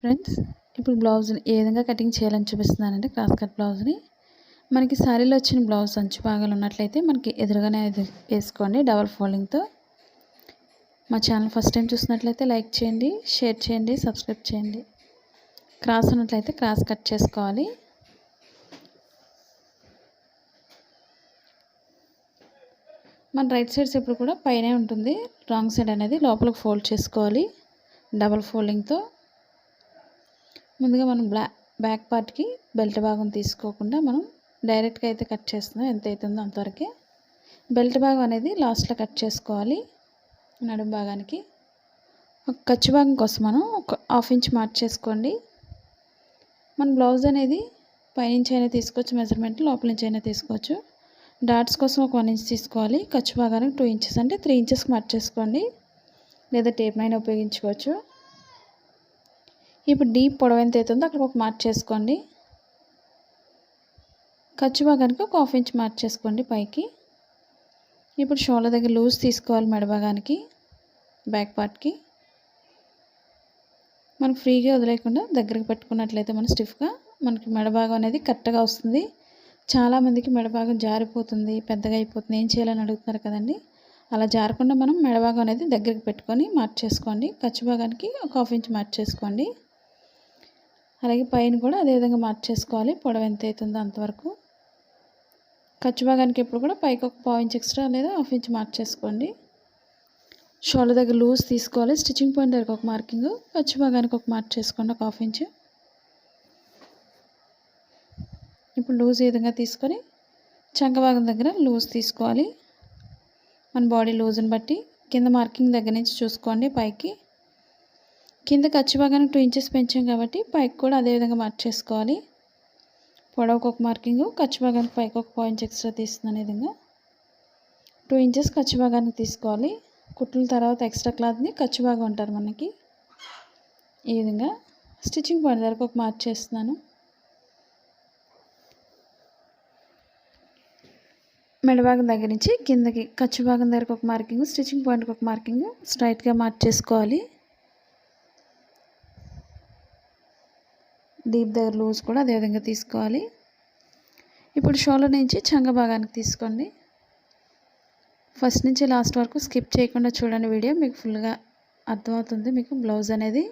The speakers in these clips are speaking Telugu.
ఫ్రెండ్స్, ఇప్పుడు బ్లౌజ్ని ఏ విధంగా కటింగ్ చేయాలని చూపిస్తున్నానండి. క్రాస్ కట్ బ్లౌజ్ని మనకి శారీలో వచ్చిన బ్లౌజ్ అంచు భాగాలు ఉన్నట్లయితే మనకి ఎదురుగానే అది వేసుకోండి డబల్ ఫోల్డింగ్తో. మా ఛానల్ ఫస్ట్ టైం చూసినట్లయితే లైక్ చేయండి, షేర్ చేయండి, సబ్స్క్రైబ్ చేయండి. క్రాస్ ఉన్నట్లయితే క్రాస్ కట్ చేసుకోవాలి. మన రైట్ సైడ్స్ ఎప్పుడు కూడా పైనే ఉంటుంది, రాంగ్ సైడ్ అనేది లోపలికి ఫోల్డ్ చేసుకోవాలి డబల్ ఫోల్డింగ్తో. ముందుగా మనం బ్యాక్ పార్ట్కి బెల్ట్ భాగం తీసుకోకుండా మనం డైరెక్ట్గా అయితే కట్ చేస్తున్నాం. ఎంత అవుతుందో అంతవరకే బెల్ట్ భాగం అనేది లాస్ట్లో కట్ చేసుకోవాలి. నడుము భాగానికి ఒక ఖర్చు భాగం కోసం మనం ఒక హాఫ్ ఇంచ్ మార్క్ చేసుకోండి. మన బ్లౌజ్ అనేది పైనుంచి అయినా తీసుకోవచ్చు, మెజర్మెంట్ లోపల నుంచి అయినా తీసుకోవచ్చు. డాట్స్ కోసం ఒక 1 ఇంచ్ తీసుకోవాలి. ఖర్చు భాగానికి 2 ఇంచెస్ అంటే 3 ఇంచెస్కి మార్క్ చేసుకోండి, లేదా టేప్ అయినా ఉపయోగించుకోవచ్చు. ఇప్పుడు డీప్ పొడవు ఎంత అవుతుందో అక్కడ ఒక మార్క్ చేసుకోండి. ఖర్చు భాగానికి ఒక హాఫ్ ఇంచ్ మార్క్ చేసుకోండి పైకి. ఇప్పుడు షోల్డర్ దగ్గర లూజ్ తీసుకోవాలి. మెడ భాగానికి బ్యాక్ పార్ట్కి మనం ఫ్రీగా వదిలేయకుండా దగ్గరికి పెట్టుకున్నట్లయితే మనం స్టిఫ్గా మనకి మెడ భాగం అనేది కరెక్ట్గా వస్తుంది. చాలామందికి మెడ భాగం జారిపోతుంది, పెద్దగా అయిపోతుంది, ఏం చేయాలని అడుగుతున్నారు కదండి. అలా జారకుండా మనం మెడ భాగం అనేది దగ్గరికి పెట్టుకొని మార్క్ చేసుకోండి. ఖర్చు భాగానికి ఒక హాఫ్ ఇంచ్ మార్క్ చేసుకోండి. అలాగే పైన కూడా అదేవిధంగా మార్క్ చేసుకోవాలి. పొడవు ఎంత అవుతుందో అంతవరకు. ఖర్చు భాగానికి ఎప్పుడు కూడా పైకి ఒక పావు ఇంచ్ ఎక్స్ట్రా లేదా హాఫ్ ఇంచ్ మార్క్ చేసుకోండి. షోల్డర్ దగ్గర లూజ్ తీసుకోవాలి. స్టిచ్చింగ్ పాయింట్ దగ్గర ఒక మార్కింగ్, ఖర్చు భాగానికి ఒక మార్క్ చేసుకోండి, ఒక హాఫ్ ఇంచ్. ఇప్పుడు లూజ్ ఈ విధంగా తీసుకొని చంక భాగం దగ్గర లూజ్ తీసుకోవాలి. మన బాడీ లూజ్ని బట్టి కింద మార్కింగ్ దగ్గర నుంచి చూసుకోండి పైకి. కింద ఖర్చు భాగానికి 2 ఇంచెస్ పెంచాం కాబట్టి పైకి కూడా అదేవిధంగా మార్క్ చేసుకోవాలి. పొడవుకు ఒక మార్కింగ్, ఖర్చు భాగానికి పైకి ఒక పావు ఇంచ్ ఎక్స్ట్రా తీస్తున్నాను. ఈ విధంగా 2 ఇంచెస్ ఖర్చు భాగానికి తీసుకోవాలి. కుట్ల తర్వాత ఎక్స్ట్రా క్లాత్ని ఖర్చు భాగం అంటారు మనకి. ఈ విధంగా స్టిచ్చింగ్ పాయింట్ దగ్గరకు ఒక మార్క్ చేస్తున్నాను. మెడ భాగం దగ్గర నుంచి కిందకి ఖర్చు భాగం దగ్గరకు ఒక మార్కింగ్, స్టిచ్చింగ్ పాయింట్కి ఒక మార్కింగ్ స్ట్రైట్గా మార్క్ చేసుకోవాలి. డీప్ దగ్గర లూజ్ కూడా అదేవిధంగా తీసుకోవాలి. ఇప్పుడు షోల్డర్ నుంచి చంక భాగానికి తీసుకోండి. ఫస్ట్ నుంచి లాస్ట్ వరకు స్కిప్ చేయకుండా చూడండి వీడియో, మీకు ఫుల్గా అర్థమవుతుంది మీకు బ్లౌజ్ అనేది.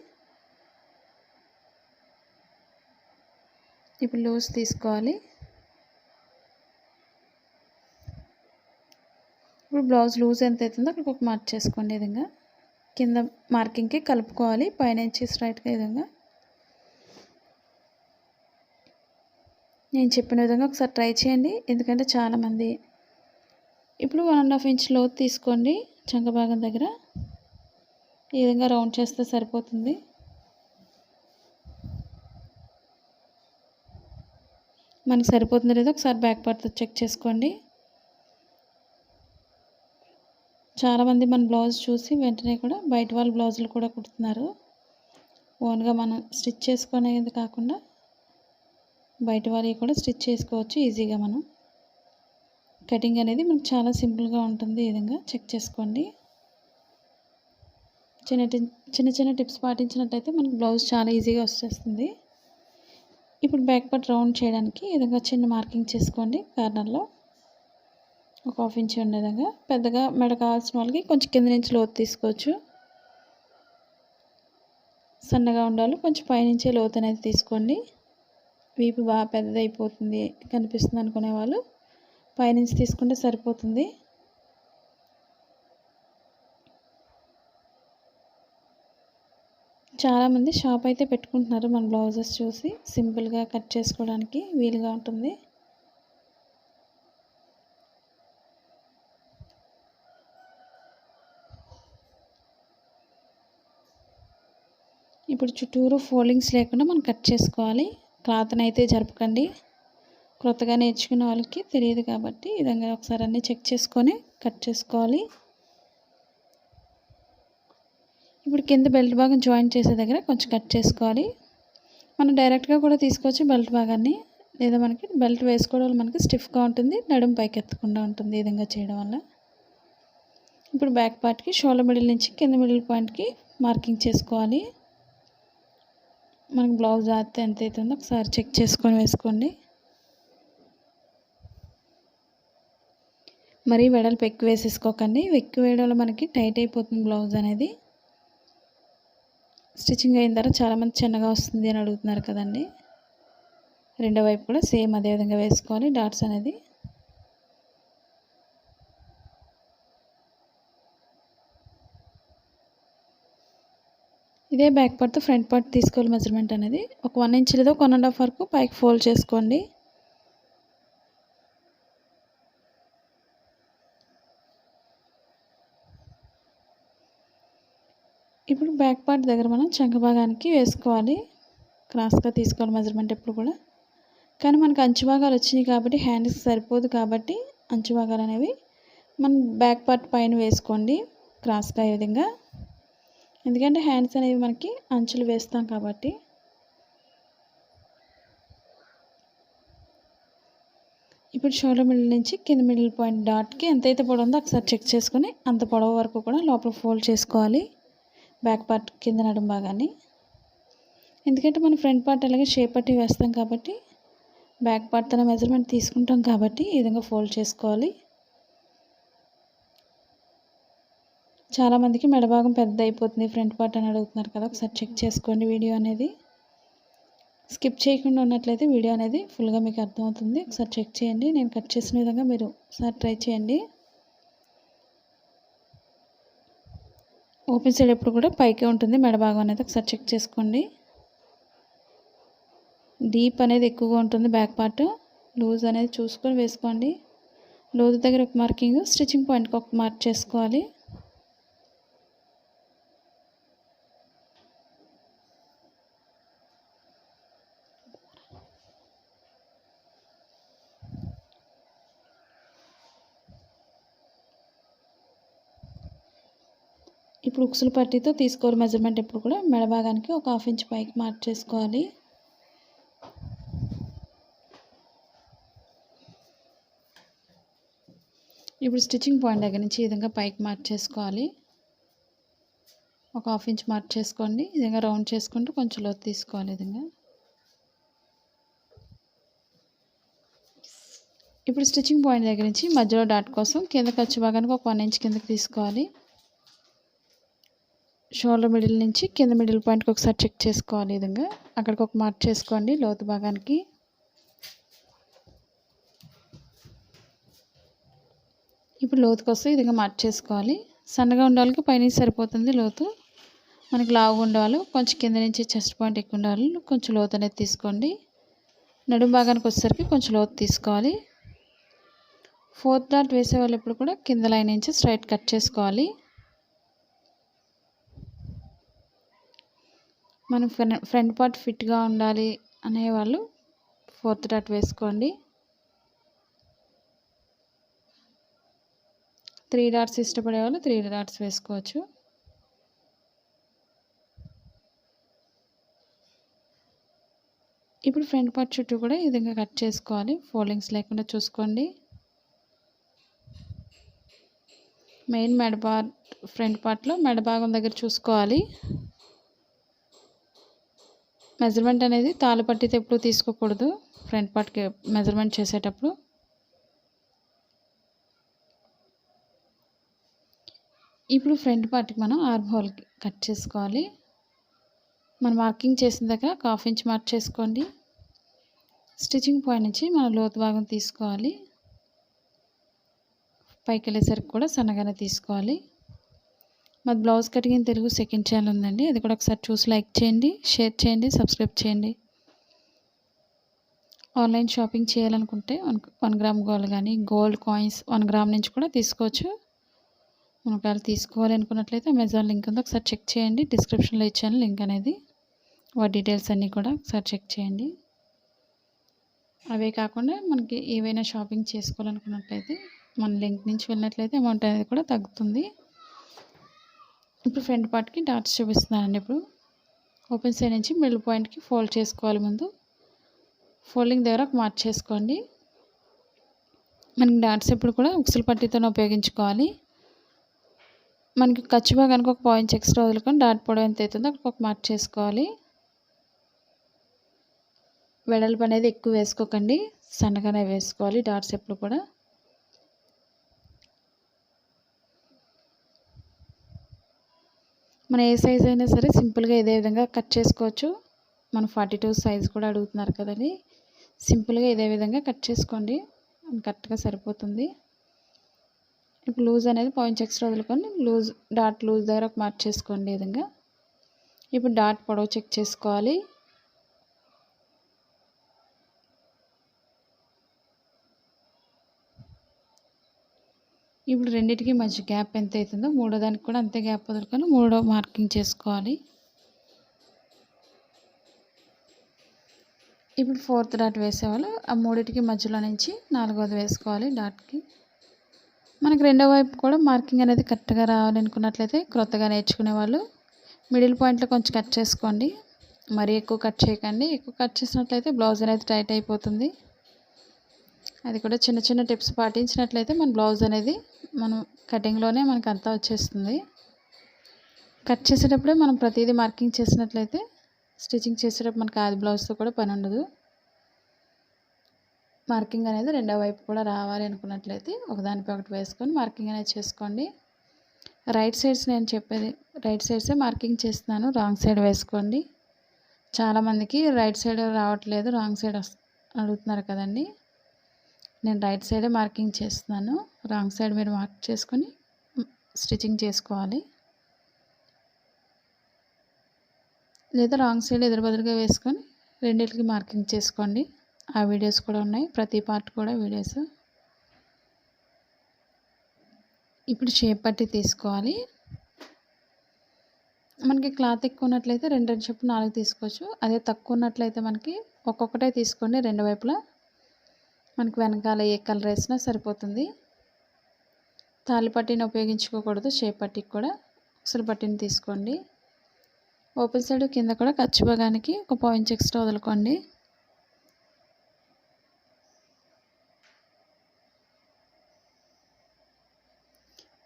ఇప్పుడు లూజ్ తీసుకోవాలి. ఇప్పుడు బ్లౌజ్ లూజ్ ఎంత అవుతుందో అక్కడికి ఒక మార్క్ చేసుకోండి. ఈ విధంగా కింద మార్కింగ్కి కలుపుకోవాలి. పైనుంచి స్ట్రైట్గా ఈ విధంగా నేను చెప్పిన విధంగా ఒకసారి ట్రై చేయండి. ఎందుకంటే చాలామంది ఇప్పుడు 1.5 ఇంచ్ లోతు తీసుకోండి. చంక భాగం దగ్గర ఈ విధంగా రౌండ్ చేస్తే సరిపోతుంది. మనకు సరిపోతుందో లేదో ఒకసారి బ్యాక్ పార్ట్తో చెక్ చేసుకోండి. చాలామంది మన బ్లౌజ్ చూసి వెంటనే కూడా బయట వాళ్ళ బ్లౌజులు కూడా కుడుతున్నారు. ఓన్గా మనం స్టిచ్ చేసుకునేది కాకుండా బయట వాళ్ళవి కూడా స్టిచ్ చేసుకోవచ్చు ఈజీగా. మనం కటింగ్ అనేది మనకు చాలా సింపుల్గా ఉంటుంది. ఈ విధంగా చెక్ చేసుకోండి. చిన్న చిన్న టిప్స్ పాటించినట్టయితే మనకు బ్లౌజ్ చాలా ఈజీగా వచ్చేస్తుంది. ఇప్పుడు బ్యాక్ పార్ట్ రౌండ్ చేయడానికి ఈ విధంగా చిన్న మార్కింగ్ చేసుకోండి. కార్నర్లో ఒక హాఫ్ ఇంచ్ ఉండే విధంగా. పెద్దగా మెడ కావాల్సిన వాళ్ళకి కొంచెం కింద నుంచి లోతు తీసుకోవచ్చు. సన్నగా ఉండాలి, కొంచెం పైనుంచే లోతు అనేది తీసుకోండి. వీపు బాగా పెద్దదైపోతుంది కనిపిస్తుంది అనుకునే వాళ్ళు పైనుంచి తీసుకుంటే సరిపోతుంది. చాలామంది షాప్ అయితే పెట్టుకుంటున్నారు మన బ్లౌజెస్ చూసి, సింపుల్గా కట్ చేసుకోవడానికి వీలుగా ఉంటుంది. ఇప్పుడు చుట్టూరు ఫోల్డింగ్స్ లేకుండా మనం కట్ చేసుకోవాలి. క్లాత్ని అయితే జరపకండి. కొత్తగా నేర్చుకునే వాళ్ళకి తెలియదు కాబట్టి ఈ విధంగా ఒకసారి అన్నీ చెక్ చేసుకొని కట్ చేసుకోవాలి. ఇప్పుడు కింద బెల్ట్ భాగం జాయిన్ చేసే దగ్గర కొంచెం కట్ చేసుకోవాలి. మనం డైరెక్ట్గా కూడా తీసుకోవచ్చు బెల్ట్ భాగాన్ని, లేదా మనకి బెల్ట్ వేసుకోవడం వల్ల మనకి స్టిఫ్గా ఉంటుంది, నడుము పైకి ఎత్తకుండా ఉంటుంది ఈ విధంగా చేయడం వల్ల. ఇప్పుడు బ్యాక్ పార్ట్కి షోల్డర్ మిడిల్ నుంచి కింద మిడిల్ పాయింట్కి మార్కింగ్ చేసుకోవాలి. మనకి బ్లౌజ్ ఆడితే ఎంత అవుతుందో ఒకసారి చెక్ చేసుకొని వేసుకోండి. మరీ వెడల్పు ఎక్కువ వేసేసుకోకండి. ఎక్కువ వేయడం వల్ల మనకి టైట్ అయిపోతుంది బ్లౌజ్ అనేది. స్టిచ్చింగ్ అయిన తర్వాత చాలామంది చిన్నగా వస్తుంది అని అడుగుతున్నారు కదండి. రెండో వైపు కూడా సేమ్ అదే విధంగా వేసుకోవాలి డాట్స్ అనేది. ఇదే బ్యాక్ పార్ట్తో ఫ్రంట్ పార్ట్ తీసుకోవాలి మెజర్మెంట్ అనేది. ఒక 1 ఇంచ్ లేదా 1.5 వరకు పైకి ఫోల్డ్ చేసుకోండి. ఇప్పుడు బ్యాక్ పార్ట్ దగ్గర మనం చంక భాగానికి వేసుకోవాలి. క్రాస్గా తీసుకోవాలి మెజర్మెంట్ ఎప్పుడు కూడా. కానీ మనకు అంచు భాగాలు వచ్చినాయి కాబట్టి హ్యాండ్స్కి సరిపోదు కాబట్టి అంచు భాగాలు అనేవి మనం బ్యాక్ పార్ట్ పైన వేసుకోండి క్రాస్గా ఈ విధంగా. ఎందుకంటే హ్యాండ్స్ అనేవి మనకి అంచులు వేస్తాం కాబట్టి. ఇప్పుడు షోల్డర్ మిడిల్ నుంచి కింద మిడిల్ పాయింట్ డాట్కి ఎంతైతే పొడవు ఉందో ఒకసారి చెక్ చేసుకొని అంత పొడవు వరకు కూడా లోపల ఫోల్డ్ చేసుకోవాలి బ్యాక్ పార్ట్ కింద నడుం భాగాన్ని. ఎందుకంటే మనం ఫ్రంట్ పార్ట్ అలాగే షేప్ పట్టి వేస్తాం కాబట్టి బ్యాక్ పార్ట్ తన మెజర్మెంట్ తీసుకుంటాం కాబట్టి ఈ విధంగా ఫోల్డ్ చేసుకోవాలి. చాలామందికి మెడ భాగం పెద్ద అయిపోతుంది ఫ్రంట్ పార్ట్ అని అడుగుతున్నారు కదా, ఒకసారి చెక్ చేసుకోండి వీడియో అనేది. స్కిప్ చేయకుండా ఉన్నట్లయితే వీడియో అనేది ఫుల్గా మీకు అర్థమవుతుంది. ఒకసారి చెక్ చేయండి. నేను కట్ చేసిన విధంగా మీరు ఒకసారి ట్రై చేయండి. ఓపెన్ సైడ్ ఎప్పుడు కూడా పైకే ఉంటుంది మెడ భాగం అనేది, ఒకసారి చెక్ చేసుకోండి. డీప్ అనేది ఎక్కువగా ఉంటుంది బ్యాక్ పార్ట్. లూజ్ అనేది చూసుకొని వేసుకోండి. లూజ్ దగ్గర ఒక మార్కింగ్, స్టిచ్చింగ్ పాయింట్కి ఒక మార్క్ చేసుకోవాలి. ఇప్పుడు ఉక్సుల పట్టీతో తీసుకోవాలి మెజర్మెంట్ ఎప్పుడు కూడా మెడ భాగానికి ఒక 1/2 ఇంచ్ పైకి మార్క్ చేసుకోవాలి. ఇప్పుడు స్టిచ్చింగ్ పాయింట్ దగ్గర నుంచి ఈ విధంగా పైకి మార్క్ చేసుకోవాలి. ఒక 1/2 ఇంచ్ మార్క్ చేసుకోండి. ఈ విధంగా రౌండ్ చేసుకుంటూ కొంచెం లోతు తీసుకోవాలి. ఈ విధంగా ఇప్పుడు స్టిచ్చింగ్ పాయింట్ దగ్గర నుంచి మధ్యలో డాట్ కోసం కింద ఖర్చు భాగానికి ఒక 1 ఇంచ్ కిందకి తీసుకోవాలి. షోల్డర్ మిడిల్ నుంచి కింద మిడిల్ పాయింట్కి ఒకసారి చెక్ చేసుకోవాలి. ఈ విధంగా అక్కడికి ఒక మార్క్ చేసుకోండి లోతు భాగానికి. ఇప్పుడు లోతు కోసం ఈ విధంగా మార్క్ చేసుకోవాలి. సన్నగా ఉండే వాళ్ళకి పైన సరిపోతుంది లోతు. మనకి లావుగా ఉండేవాళ్ళు కొంచెం కింద నుంచి చెస్ట్ పాయింట్ ఎక్కువ ఉండాలి, కొంచెం లోతు అనేది తీసుకోండి. నడుము భాగానికి వచ్చేసరికి కొంచెం లోతు తీసుకోవాలి. 4th డాట్ వేసే వాళ్ళు ఎప్పుడు కూడా కింద లైన్ నుంచి స్ట్రైట్ కట్ చేసుకోవాలి. మనం ఫ్రంట్ పార్ట్ ఫిట్గా ఉండాలి అనేవాళ్ళు 4th డాట్ వేసుకోండి. 3 డాట్స్ ఇష్టపడే వాళ్ళు 3 డాట్స్ వేసుకోవచ్చు. ఇప్పుడు ఫ్రంట్ పార్ట్ చుట్టూ కూడా ఈ విధంగా కట్ చేసుకోవాలి. ఫోల్డింగ్స్ లేకుండా చూసుకోండి. మెయిన్ మెడ పార్ట్ ఫ్రంట్ పార్ట్లో మెడ భాగం దగ్గర చూసుకోవాలి. మెజర్మెంట్ అనేది తాళ్ళు పట్టితో ఎప్పుడు తీసుకోకూడదు ఫ్రంట్ పార్ట్కి మెజర్మెంట్ చేసేటప్పుడు. ఇప్పుడు ఫ్రంట్ పార్ట్కి మనం ఆర్మ్ హోల్కి కట్ చేసుకోవాలి. మనం మార్కింగ్ చేసిన దగ్గర 1/2 ఇంచ్ మార్క్ చేసుకోండి. స్టిచ్చింగ్ పాయింట్ నుంచి మనం లోతు భాగం తీసుకోవాలి. పైకి వెళ్ళేసరికి కూడా సన్నగానే తీసుకోవాలి. మాది blouse cutting in Telugu second channel ఉందండి, అది కూడా ఒకసారి చూసి లైక్ చేయండి, షేర్ చేయండి, సబ్స్క్రైబ్ చేయండి. ఆన్లైన్ షాపింగ్ చేయాలనుకుంటే 1 గ్రామ్ గోల్డ్ కానీ గోల్డ్ కాయిన్స్ 1 గ్రామ్ నుంచి కూడా తీసుకోవచ్చు. మనం ఒకవేళ తీసుకోవాలి అనుకున్నట్లయితే అమెజాన్ లింక్ ఉంది, ఒకసారి చెక్ చేయండి. డిస్క్రిప్షన్లో ఇచ్చాను లింక్ అనేది. వాటి డీటెయిల్స్ అన్నీ కూడా ఒకసారి చెక్ చేయండి. అవే కాకుండా మనకి ఏవైనా షాపింగ్ చేసుకోవాలనుకున్నట్లయితే మన లింక్ నుంచి వెళ్ళినట్లయితే అమౌంట్ అనేది కూడా తగ్గుతుంది. ఇప్పుడు ఫ్రంట్ పార్ట్కి డాట్స్ చూపిస్తున్నానండి. ఇప్పుడు ఓపెన్ సైడ్ నుంచి మిడిల్ పాయింట్కి ఫోల్డ్ చేసుకోవాలి. ముందు ఫోల్డింగ్ దగ్గర ఒక మార్క్ చేసుకోండి. మనకి డాట్స్ ఎప్పుడు కూడా ఉక్సుల పట్టీతోనే ఉపయోగించుకోవాలి. మనకి ఖర్చు భాగానికి ఒక 1 ఇంచ్ ఎక్స్ట్రా వదులుకొని డాట్ పొడవు ఎంత అవుతుందో అక్కడ ఒక మార్క్ చేసుకోవాలి. వెడల్పు అనేది ఎక్కువ వేసుకోకండి, సన్నగానే వేసుకోవాలి డాట్స్ ఎప్పుడు కూడా. మన ఏ సైజ్ అయినా సరే సింపుల్గా ఇదే విధంగా కట్ చేసుకోవచ్చు. మన 42 సైజ్ కూడా అడుగుతున్నారు కదండి, సింపుల్గా ఇదే విధంగా కట్ చేసుకోండి, కరెక్ట్గా సరిపోతుంది. ఇప్పుడు లూజ్ అనేది పాయింట్స్ ఎక్స్ట్రా వదులుకొని డాట్ లూజ్ దగ్గర ఒక మార్క్ చేసుకోండి ఈ విధంగా. ఇప్పుడు డాట్ పొడవు చెక్ చేసుకోవాలి. ఇప్పుడు రెండింటికి మధ్య గ్యాప్ ఎంత అవుతుందో మూడో దానికి కూడా అంతే గ్యాప్ వదులుకొని మూడో మార్కింగ్ చేసుకోవాలి. ఇప్పుడు ఫోర్త్ డాట్ వేసేవాళ్ళు ఆ మూడింటికి మధ్యలో నుంచి నాలుగోది వేసుకోవాలి డాట్కి. మనకి రెండో వైపు కూడా మార్కింగ్ అనేది కరెక్ట్గా రావాలనుకున్నట్లయితే క్రొత్తగా నేర్చుకునే వాళ్ళు మిడిల్ పాయింట్లో కొంచెం కట్ చేసుకోండి, మరీ ఎక్కువ కట్ చేయకండి. ఎక్కువ కట్ చేసినట్లయితే బ్లౌజ్ అనేది టైట్ అయిపోతుంది. అది కూడా చిన్న చిన్న టిప్స్ పాటించినట్లయితే మన బ్లౌజ్ అనేది మనం కటింగ్లోనే మనకు అంతా వచ్చేస్తుంది. కట్ చేసేటప్పుడే మనం ప్రతిదీ మార్కింగ్ చేసినట్లయితే స్టిచ్చింగ్ చేసేటప్పుడు మనకు ఆది బ్లౌజ్తో కూడా పని ఉండదు. మార్కింగ్ అనేది రెండో వైపు కూడా రావాలి అనుకున్నట్లయితే ఒకదానిపై ఒకటి వేసుకొని మార్కింగ్ అనేది చేసుకోండి. రైట్ సైడ్స్ నేను చెప్పేది రైట్ సైడ్సే మార్కింగ్ చేస్తున్నాను, రాంగ్ సైడ్ వేసుకోండి. చాలామందికి రైట్ సైడ్ రావట్లేదు, రాంగ్ సైడ్ అడుగుతున్నారు కదండి. నేను రైట్ సైడే మార్కింగ్ చేస్తున్నాను, రాంగ్ సైడ్ మీరు మార్క్ చేసుకొని స్టిచ్చింగ్ చేసుకోవాలి. లేదా రాంగ్ సైడ్ ఎదురుబదురుగా వేసుకొని రెండింటికి మార్కింగ్ చేసుకోండి. ఆ వీడియోస్ కూడా ఉన్నాయి, ప్రతి పార్ట్ కూడా వీడియోస్. ఇప్పుడు షేప్ పట్టి తీసుకోవాలి. మనకి క్లాత్ ఎక్కువ ఉన్నట్లయితే 2 2 చొప్పున 4 తీసుకోవచ్చు. అదే తక్కువ ఉన్నట్లయితే మనకి ఒక్కొక్కటే తీసుకోండి. రెండు వైపులా మనకి వెనకాల ఏ కలర్ వేసినా సరిపోతుంది. తాళి పట్టీని ఉపయోగించుకోకూడదు, షేప్ పట్టీకి కూడా ఉక్సులు పట్టీని తీసుకోండి. ఓపెన్ సైడ్ కింద కూడా ఖర్చు భాగానికి ఒక పాయింట్ ఎక్స్ట్రా వదులుకోండి.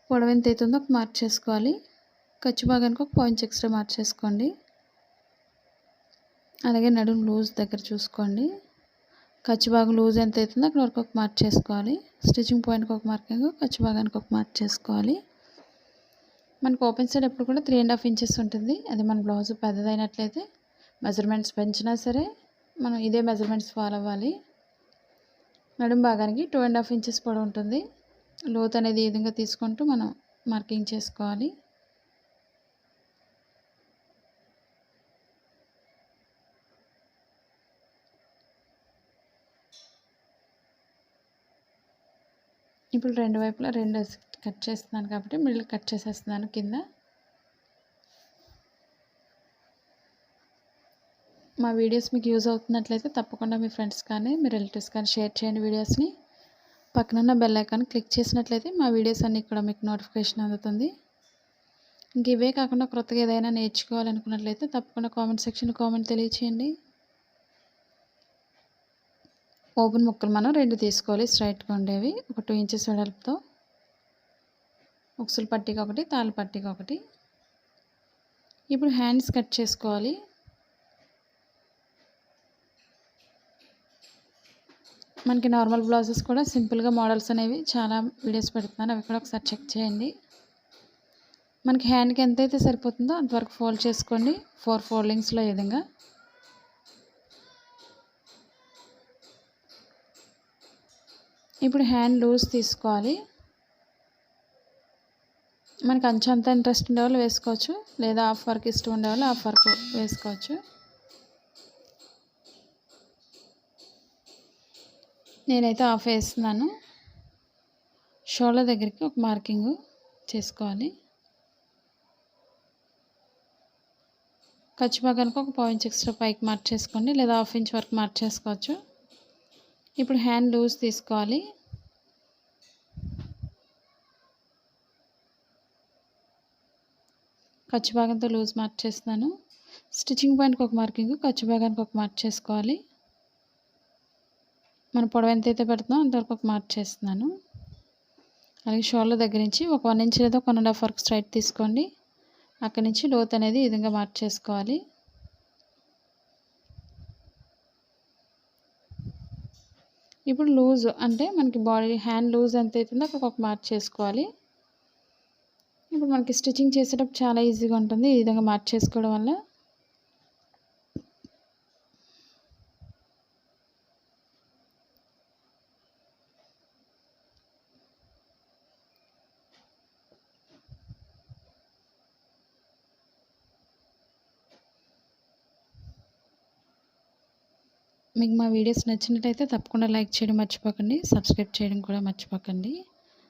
పొడవు ఎంత అవుతుందో ఒక మార్క్ చేసుకోవాలి. ఖర్చు భాగానికి ఒక పాయింట్ ఎక్స్ట్రా మార్క్ చేసుకోండి. అలాగే నడుము లూజ్ దగ్గర చూసుకోండి. ఖర్చు భాగం లూజ్ ఎంత అవుతుందో అక్కడ వరకు ఒక మార్క్ చేసుకోవాలి. స్టిచ్చింగ్ పాయింట్కి ఒక మార్కింగ్, ఖర్చు భాగానికి ఒక మార్క్ చేసుకోవాలి. మనకు ఓపెన్ సైడ్ ఎప్పుడు కూడా 3.5 ఇంచెస్ ఉంటుంది. అది మన బ్లౌజ్ పెద్దదైనట్లయితే మెజర్మెంట్స్ పెంచినా సరే మనం ఇదే మెజర్మెంట్స్ ఫాలో అవ్వాలి. నడుము భాగానికి 2.5 ఇంచెస్ పొడవు ఉంటుంది. లోతు అనేది ఈ విధంగా తీసుకుంటూ మనం మార్కింగ్ చేసుకోవాలి. ఇప్పుడు రెండు వైపులా 2 కట్ చేస్తున్నాను కాబట్టి మిడిల్ కట్ చేసేస్తున్నాను కింద. మా వీడియోస్ మీకు యూజ్ అవుతున్నట్లయితే తప్పకుండా మీ ఫ్రెండ్స్ కానీ మీ రిలేటివ్స్ కానీ షేర్ చేయండి వీడియోస్ని. పక్కనున్న బెల్ ఐకాన్ క్లిక్ చేసినట్లయితే మా వీడియోస్ అన్నీ కూడా మీకు నోటిఫికేషన్ అందుతుంది. ఇంక ఇవే కాకుండా కొత్తగా ఏదైనా నేర్చుకోవాలనుకున్నట్లయితే తప్పకుండా కామెంట్ సెక్షన్లో కామెంట్ తెలియచేయండి. ఓపెన్ ముక్కలు మనం 2 తీసుకోవాలి, స్ట్రైట్గా ఉండేవి. ఒక 2 ఇంచెస్ వెడల్పుతో ఉక్సులు పట్టీకి ఒకటి, తాళి పట్టీకి ఒకటి. ఇప్పుడు హ్యాండ్స్ కట్ చేసుకోవాలి. మనకి నార్మల్ బ్లౌజెస్ కూడా సింపుల్గా మోడల్స్ అనేవి చాలా వీడియోస్ పెడుతున్నాను, అవి కూడా ఒకసారి చెక్ చేయండి. మనకి హ్యాండ్కి ఎంతైతే సరిపోతుందో అంతవరకు ఫోల్డ్ చేసుకోండి, 4 ఫోల్డింగ్స్లో ఈ విధంగా. ఇప్పుడు హ్యాండ్ లూజ్ తీసుకోవాలి. మనకి అంత ఇంట్రెస్ట్ ఉండేవాళ్ళు వేసుకోవచ్చు, లేదా హాఫ్ వర్క్ ఇష్టం ఉండేవాళ్ళు హాఫ్ వర్క్ వేసుకోవచ్చు. నేనైతే హాఫ్ వేస్తున్నాను. షోల్డర్ దగ్గరికి ఒక మార్కింగ్ చేసుకోవాలి. ఖర్చు భాగానికి ఒక పాయింట్ ఎక్స్ట్రా పైకి మార్క్ చేసుకోండి, లేదా హాఫ్ ఇంచ్ వరకు మార్క్ చేసుకోవచ్చు. ఇప్పుడు హ్యాండ్ లూజ్ తీసుకోవాలి. ఖర్చు భాగంతో లూజ్ మార్క్ చేస్తున్నాను. స్టిచ్చింగ్ పాయింట్కి ఒక మార్కింగ్, ఖర్చు భాగానికి ఒక మార్క్ చేసుకోవాలి. మన పొడవు ఎంతైతే పెడుతుందో అంతవరకు ఒక మార్క్ చేస్తున్నాను. అలాగే షోల్డర్ దగ్గర నుంచి ఒక 1 ఇంచ్ లేదా 1.5 వరకు స్ట్రైట్ తీసుకోండి. అక్కడి నుంచి లోత్ అనేది ఈ విధంగా మార్క్ చేసుకోవాలి. ఇప్పుడు లూజ్ అంటే మనకి బాడీ హ్యాండ్ లూజ్ ఎంత అవుతుందో అక్కడ ఒక మార్క్ చేసుకోవాలి. ఇప్పుడు మనకి స్టిచ్చింగ్ చేసేటప్పుడు చాలా ఈజీగా ఉంటుంది ఈ విధంగా మార్క్ చేసుకోవడం వల్ల. మీకు మా వీడియోస్ నచ్చినట్టయితే తప్పకుండా లైక్ చేయడం మర్చిపోకండి, సబ్స్క్రైబ్ చేయడం కూడా మర్చిపోకండి.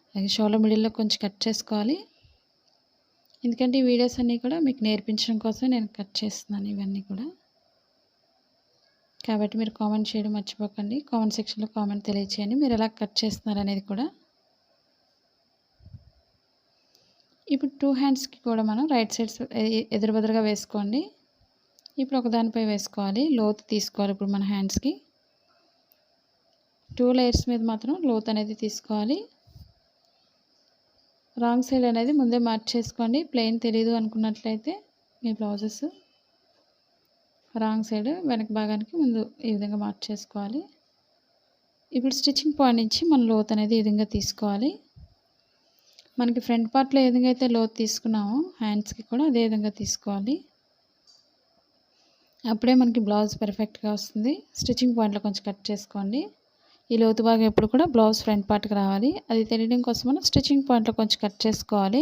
అలాగే షోల్డర్ మిడిల్లో కొంచెం కట్ చేసుకోవాలి, ఎందుకంటే ఈ వీడియోస్ అన్నీ కూడా మీకు నేర్పించడం కోసం నేను కట్ చేస్తున్నాను ఇవన్నీ కూడా. కాబట్టి మీరు కామెంట్ చేయడం మర్చిపోకండి, కామెంట్ సెక్షన్లో కామెంట్ తెలియచేయండి మీరు ఎలా కట్ చేస్తున్నారు అనేది కూడా. ఇప్పుడు 2 హ్యాండ్స్కి కూడా మనం రైట్ సైడ్స్ ఎదురుబెదురుగా వేసుకోండి. ఇప్పుడు ఒకదానిపై వేసుకోవాలి, లోతు తీసుకోవాలి. ఇప్పుడు మన హ్యాండ్స్కి 2 లేయర్స్ మీద మాత్రం లోతు అనేది తీసుకోవాలి. రాంగ్ సైడ్ అనేది ముందే మార్క్ చేసుకోండి. ప్లెయిన్ తెలియదు అనుకున్నట్లయితే మీ బ్లౌజెస్ రాంగ్ సైడ్ వెనక భాగానికి ముందు ఈ విధంగా మార్క్ చేసుకోవాలి. ఇప్పుడు స్టిచ్చింగ్ పాయింట్ నుంచి మనం లోతు అనేది ఈ విధంగా తీసుకోవాలి. మనకి ఫ్రంట్ పార్ట్లో ఏ విధంగా అయితే లోతు తీసుకున్నామో హ్యాండ్స్కి కూడా అదే విధంగా తీసుకోవాలి. అప్పుడే మనకి బ్లౌజ్ పర్ఫెక్ట్గా వస్తుంది. స్టిచ్చింగ్ పాయింట్లో కొంచెం కట్ చేసుకోండి. ఈ లోతు భాగం ఎప్పుడు కూడా బ్లౌజ్ ఫ్రంట్ పార్ట్కి రావాలి, అది తెలియడం కోసం మనం స్టిచ్చింగ్ పాయింట్లో కొంచెం కట్ చేసుకోవాలి.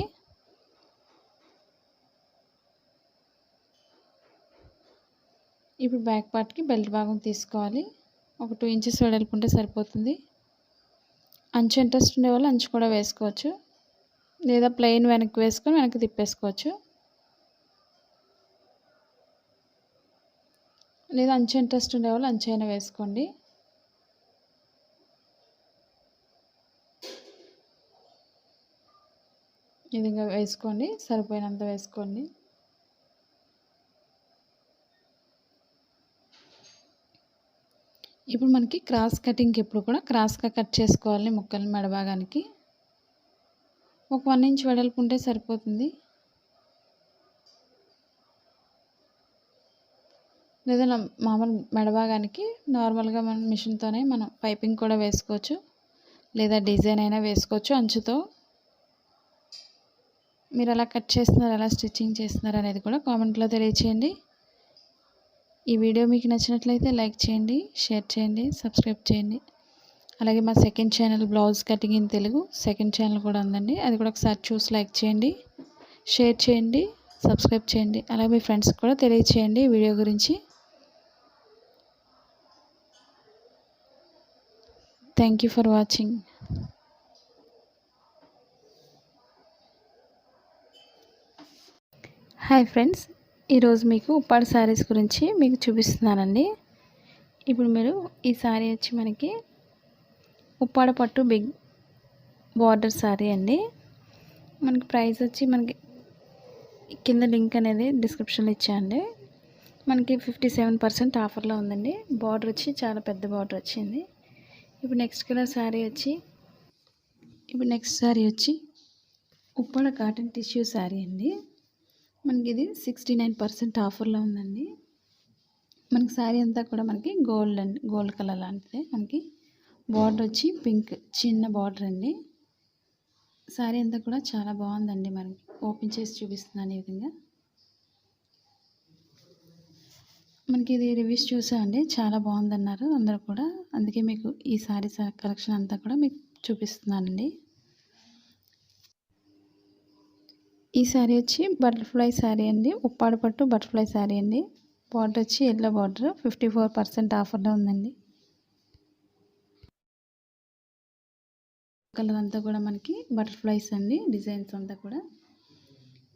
ఇప్పుడు బ్యాక్ పార్ట్కి బెల్ట్ భాగం తీసుకోవాలి. ఒక 2 ఇంచెస్ వెడల్పు ఉంటే సరిపోతుంది. అంచు ఇంట్రెస్ట్ ఉండే వాళ్ళు అంచు కూడా వేసుకోవచ్చు, లేదా ప్లెయిన్ వెనక్కి వేసుకొని వెనక్కి తిప్పేసుకోవచ్చు, లేదా అంచు ఇంట్రెస్ట్ ఉండేవాళ్ళు అంచు అయినా వేసుకోండి. ఈ విధంగా వేసుకోండి, సరిపోయినంత వేసుకోండి. ఇప్పుడు మనకి క్రాస్ కటింగ్కి ఎప్పుడు కూడా క్రాస్గా కట్ చేసుకోవాలి ముక్కలు మెడ భాగానికి. ఒక 1 ఇంచ్ వెడల్పు ఉంటే సరిపోతుంది, లేదా మామూలు మెడ భాగానికి నార్మల్గా మనం మిషన్తోనే మనం పైపింగ్ కూడా వేసుకోవచ్చు, లేదా డిజైన్ అయినా వేసుకోవచ్చు అంచుతో. మీరు ఎలా కట్ చేస్తున్నారు, ఎలా స్టిచ్చింగ్ చేస్తున్నారు అనేది కూడా కామెంట్లో తెలియచేయండి. ఈ వీడియో మీకు నచ్చినట్లయితే లైక్ చేయండి, షేర్ చేయండి, సబ్స్క్రైబ్ చేయండి. అలాగే మా second channel blouse cutting in Telugu second channel కూడా ఉందండి, అది కూడా ఒకసారి చూసి లైక్ చేయండి, షేర్ చేయండి, సబ్స్క్రైబ్ చేయండి. అలాగే మీ ఫ్రెండ్స్కి కూడా తెలియచేయండి ఈ వీడియో గురించి. Thank you for watching. Hi friends, ఈరోజు మీకు ఉప్పాడ శారీస్ గురించి మీకు చూపిస్తున్నానండి. ఇప్పుడు మీరు ఈ శారీ వచ్చి మనకి ఉప్పాడ పట్టు బిగ్ బార్డర్ శారీ అండి. మనకి ప్రైస్ వచ్చి మనకి కింద లింక్ అనేది డిస్క్రిప్షన్లో ఇచ్చాయండి. మనకి 57% ఆఫర్లో ఉందండి. బార్డర్ వచ్చి చాలా పెద్ద బార్డర్ వచ్చింది. ఇప్పుడు నెక్స్ట్ శారీ వచ్చి ఉప్పాడ కాటన్ టిష్యూ శారీ అండి. మనకి ఇది 69% ఆఫర్లో ఉందండి. మనకి శారీ అంతా కూడా మనకి గోల్డ్ కలర్ లాంటిదే. మనకి బార్డర్ వచ్చి పింక్ చిన్న బార్డర్ అండి. శారీ అంతా కూడా చాలా బాగుందండి. మనకి ఓపెన్ చేసి చూపిస్తున్నాను ఈ విధంగా. మనకి ఇది రివ్యూస్ చూసామండి, చాలా బాగుందన్నారు అందరూ కూడా, అందుకే మీకు ఈ శారీ కలెక్షన్ అంతా కూడా మీకు చూపిస్తున్నానండి. ఈ శారీ వచ్చి బటర్ఫ్లై శారీ అండి, ఉప్పాడ పట్టు బటర్ఫ్లై శారీ అండి. బార్డర్ వచ్చి ఎల్లో బార్డర్, 54% ఆఫర్లో ఉందండి. కలర్ అంతా కూడా మనకి బటర్ఫ్లైస్ అండి, డిజైన్స్ అంతా కూడా.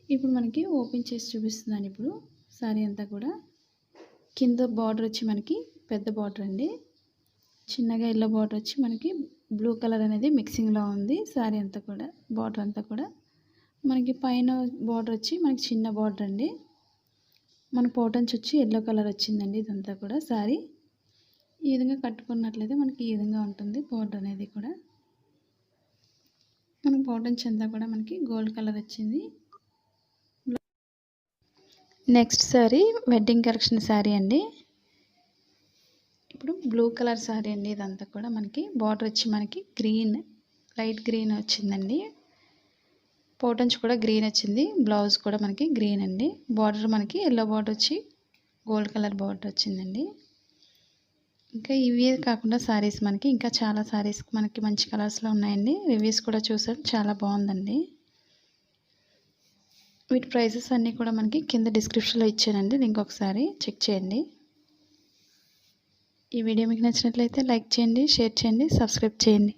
ఇప్పుడు మనకి ఓపెన్ చేసి చూపిస్తున్నాను. ఇప్పుడు శారీ అంతా కూడా కింద బార్డర్ వచ్చి మనకి పెద్ద బార్డర్ అండి, చిన్నగా ఎల్లో బార్డర్ వచ్చి మనకి బ్లూ కలర్ అనేది మిక్సింగ్లో ఉంది. శారీ అంతా కూడా బార్డర్ అంతా కూడా మనకి పైన బార్డర్ వచ్చి మనకి చిన్న బార్డర్ అండి. మన పోటన్స్ వచ్చి ఎల్లో కలర్ వచ్చిందండి. ఇదంతా కూడా శారీ ఈ విధంగా కట్టుకున్నట్లయితే మనకి ఈ విధంగా ఉంటుంది బార్డర్ అనేది కూడా. మన పోటన్స్ అంతా కూడా మనకి గోల్డ్ కలర్ వచ్చింది. Next sari wedding collection sari అండి. ఇప్పుడు ఇప్పుడు బ్లూ కలర్ శారీ అండి. ఇదంతా కూడా మనకి బార్డర్ వచ్చి మనకి గ్రీన్, లైట్ గ్రీన్ వచ్చిందండి. పోటంచి కూడా గ్రీన్ వచ్చింది. బ్లౌజ్ కూడా మనకి గ్రీన్ అండి. బార్డర్ మనకి ఎల్లో బార్డర్ వచ్చి గోల్డ్ కలర్ బార్డర్ వచ్చిందండి. ఇంకా ఇవే కాకుండా శారీస్ మనకి ఇంకా చాలా శారీస్ మనకి మంచి కలర్స్లో ఉన్నాయండి. రివ్యూస్ కూడా చూసాను, చాలా బాగుందండి. వీటి ప్రైసెస్ అన్నీ కూడా మనకి కింద డిస్క్రిప్షన్లో ఇచ్చానండి. లింక్ ఒకసారి చెక్ చేయండి. ఈ వీడియో మీకు నచ్చినట్లయితే లైక్ చేయండి, షేర్ చేయండి, సబ్స్క్రైబ్ చేయండి.